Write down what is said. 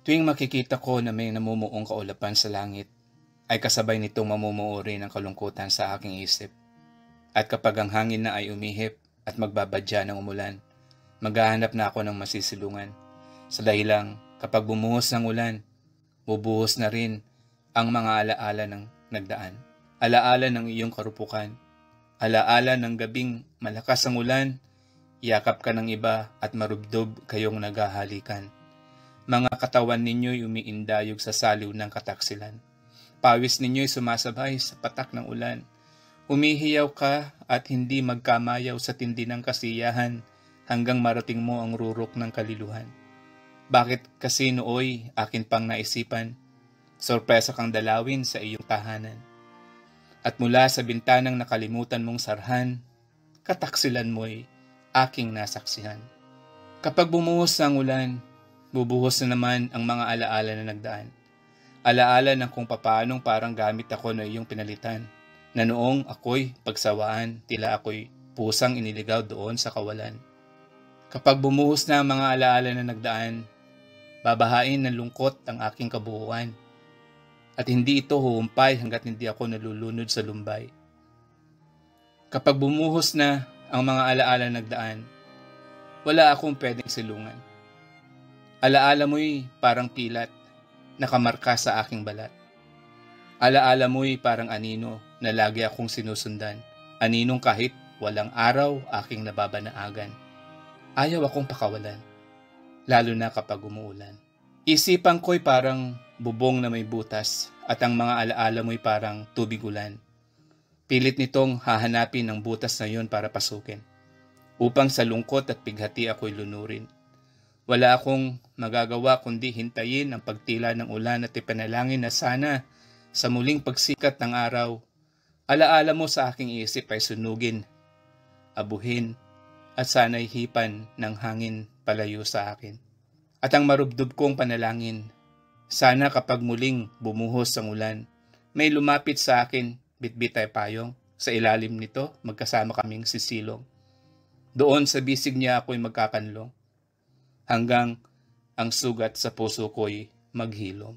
Tuwing makikita ko na may namumuong kaulapan sa langit, ay kasabay nitong mamumuo rin ang kalungkutan sa aking isip. At kapag ang hangin na ay umihip at magbabadya ng umulan, maghahanap na ako ng masisilungan. Sa dahilang kapag bumuhos ng ulan, bubuhos na rin ang mga alaala ng nagdaan. Alaala ng iyong karupukan. Alaala ng gabing malakas ang ulan, yakap ka ng iba at marubdob kayong naghahalikan. Mga katawan ninyo'y umiindayog sa saliw ng kataksilan. Pawis ninyo'y sumasabay sa patak ng ulan. Humihiyaw ka at hindi magkamayaw sa tindi ng kasiyahan hanggang marating mo ang rurok ng kaliluhan. Bakit kasi nooy akin pang naisipan, sorpresa kang dalawin sa iyong tahanan. At mula sa bintanang nakalimutan mong sarhan, kataksilan mo'y aking nasaksihan. Kapag bumuhos ang ulan, bubuhos na naman ang mga alaala na nagdaan. Alaala ng kung papaanong parang gamit ako na iyong pinalitan, na noong ako'y pagsawaan, tila ako'y pusang iniligaw doon sa kawalan. Kapag bumuhos na ang mga alaala na nagdaan, babahain ng lungkot ang aking kabuuan. At hindi ito huhumpay hanggat hindi ako nalulunod sa lumbay. Kapag bumuhos na ang mga alaala na nagdaan, wala akong pwedeng silungan. Alaala mo'y parang pilat, nakamarka sa aking balat. Alaala mo'y parang anino na lagi akong sinusundan. Aninong kahit walang araw aking nababanaagan. Ayaw akong pakawalan, lalo na kapag umuulan. Isipan ko'y parang bubong na may butas at ang mga alaala mo'y parang tubig ulan. Pilit nitong hahanapin ang butas na yun para pasukin, upang sa lungkot at pighati ako'y lunurin. Wala akong magagawa kundi hintayin ang pagtila ng ulan at ipanalangin na sana sa muling pagsikat ng araw, alaala mo sa aking isip ay sunugin, abuhin, at sana'y hipan ng hangin palayo sa akin. At ang marubdob kong panalangin, sana kapag muling bumuhos ang ulan, may lumapit sa akin, bitbit ay payong, sa ilalim nito magkasama kaming sisilong. Doon sa bisig niya ako'y magkakanlong, hanggang ang sugat sa puso ko'y maghilom.